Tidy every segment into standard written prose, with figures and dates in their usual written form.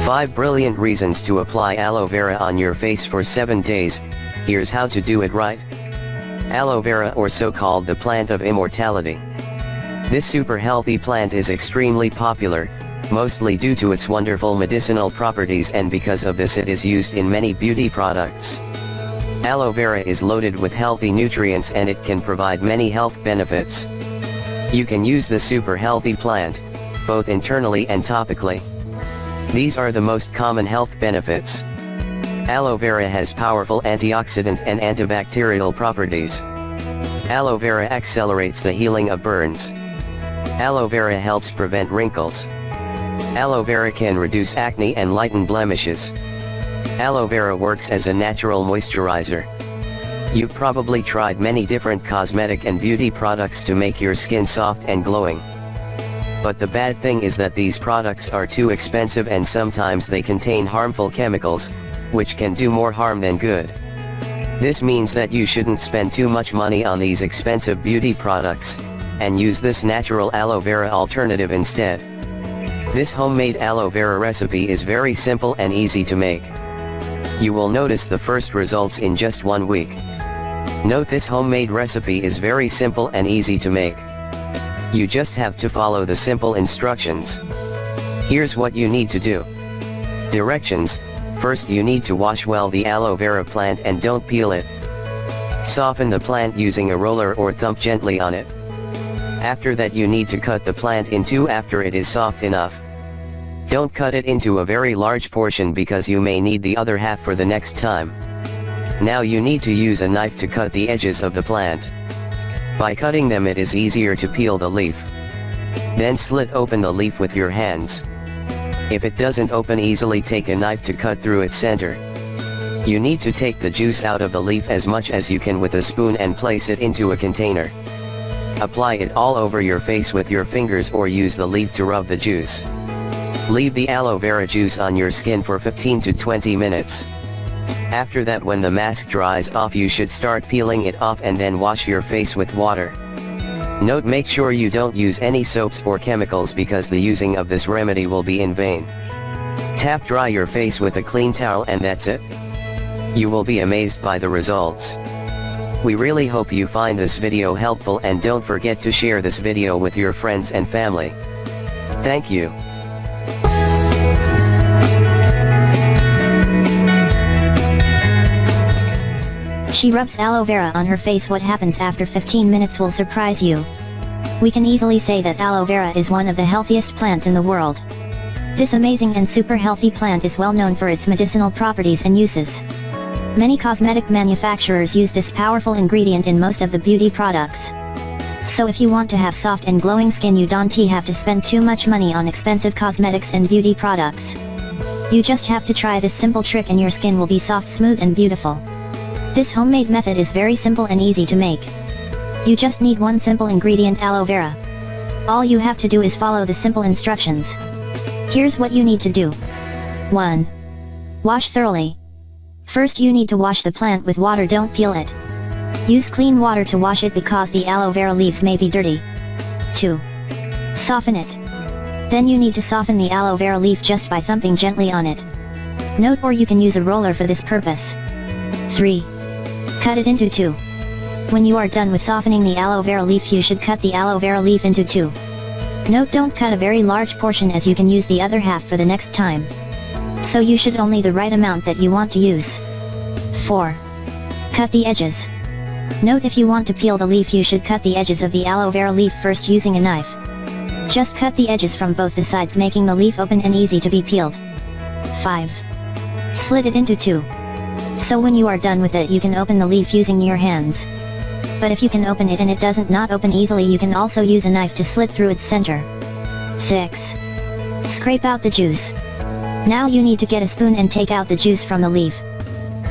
5 brilliant reasons to apply aloe vera on your face for 7 days, here's how to do it right. Aloe vera, or so-called the plant of immortality. This super healthy plant is extremely popular, mostly due to its wonderful medicinal properties, and because of this it is used in many beauty products. Aloe vera is loaded with healthy nutrients and it can provide many health benefits. You can use the super healthy plant, both internally and topically. These are the most common health benefits. Aloe vera has powerful antioxidant and antibacterial properties. Aloe vera accelerates the healing of burns. Aloe vera helps prevent wrinkles. Aloe vera can reduce acne and lighten blemishes. Aloe vera works as a natural moisturizer. You've probably tried many different cosmetic and beauty products to make your skin soft and glowing. But the bad thing is that these products are too expensive and sometimes they contain harmful chemicals, which can do more harm than good. This means that you shouldn't spend too much money on these expensive beauty products, and use this natural aloe vera alternative instead. This homemade aloe vera recipe is very simple and easy to make. You will notice the first results in just 1 week. Note, this homemade recipe is very simple and easy to make. You just have to follow the simple instructions. Here's what you need to do. Directions: first you need to wash well the aloe vera plant and don't peel it. Soften the plant using a roller or thump gently on it. After that you need to cut the plant in two after it is soft enough. Don't cut it into a very large portion because you may need the other half for the next time. Now you need to use a knife to cut the edges of the plant. By cutting them it is easier to peel the leaf. Then slit open the leaf with your hands. If it doesn't open easily, take a knife to cut through its center. You need to take the juice out of the leaf as much as you can with a spoon and place it into a container. Apply it all over your face with your fingers or use the leaf to rub the juice. Leave the aloe vera juice on your skin for 15 to 20 minutes. After that, when the mask dries off, you should start peeling it off and then wash your face with water. Note: make sure you don't use any soaps or chemicals because the using of this remedy will be in vain. Tap dry your face with a clean towel and that's it. You will be amazed by the results. We really hope you find this video helpful, and don't forget to share this video with your friends and family. Thank you. She rubs aloe vera on her face. What happens after 15 minutes will surprise you. We can easily say that aloe vera is one of the healthiest plants in the world. This amazing and super healthy plant is well known for its medicinal properties and uses. Many cosmetic manufacturers use this powerful ingredient in most of the beauty products. So if you want to have soft and glowing skin, you don't have to spend too much money on expensive cosmetics and beauty products. You just have to try this simple trick and your skin will be soft, smooth and beautiful. This homemade method is very simple and easy to make. You just need one simple ingredient, aloe vera. All you have to do is follow the simple instructions. Here's what you need to do. 1. Wash thoroughly. First you need to wash the plant with water, don't peel it. Use clean water to wash it because the aloe vera leaves may be dirty. 2. Soften it. Then you need to soften the aloe vera leaf just by thumping gently on it. Note, or you can use a roller for this purpose. 3. Cut it into 2. When you are done with softening the aloe vera leaf, you should cut the aloe vera leaf into 2. Note, don't cut a very large portion as you can use the other half for the next time. So you should only the right amount that you want to use. 4. Cut the edges. Note, if you want to peel the leaf, you should cut the edges of the aloe vera leaf first using a knife. Just cut the edges from both the sides, making the leaf open and easy to be peeled. 5. Slit it into 2. So when you are done with it, you can open the leaf using your hands. But if you can open it and it doesn't not open easily, you can also use a knife to slit through its center. 6. Scrape out the juice. Now you need to get a spoon and take out the juice from the leaf.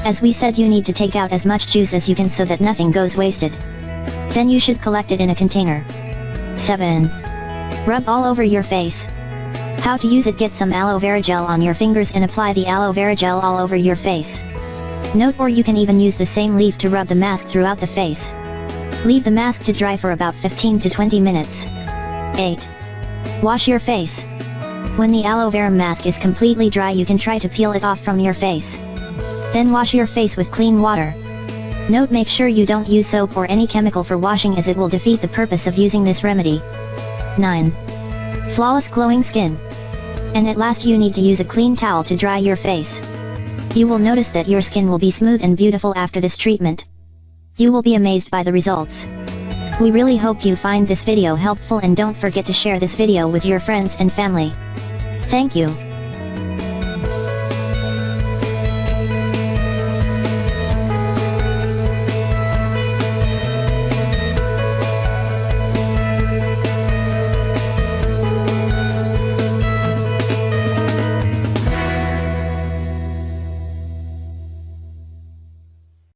As we said, you need to take out as much juice as you can so that nothing goes wasted. Then you should collect it in a container. 7. Rub all over your face. How to use it: get some aloe vera gel on your fingers and apply the aloe vera gel all over your face. Note, or you can even use the same leaf to rub the mask throughout the face. Leave the mask to dry for about 15 to 20 minutes. 8. Wash your face. When the aloe vera mask is completely dry, you can try to peel it off from your face. Then wash your face with clean water. Note: make sure you don't use soap or any chemical for washing, as it will defeat the purpose of using this remedy. 9. Flawless glowing skin. And at last, you need to use a clean towel to dry your face. You will notice that your skin will be smooth and beautiful after this treatment. You will be amazed by the results. We really hope you find this video helpful, and don't forget to share this video with your friends and family. Thank you.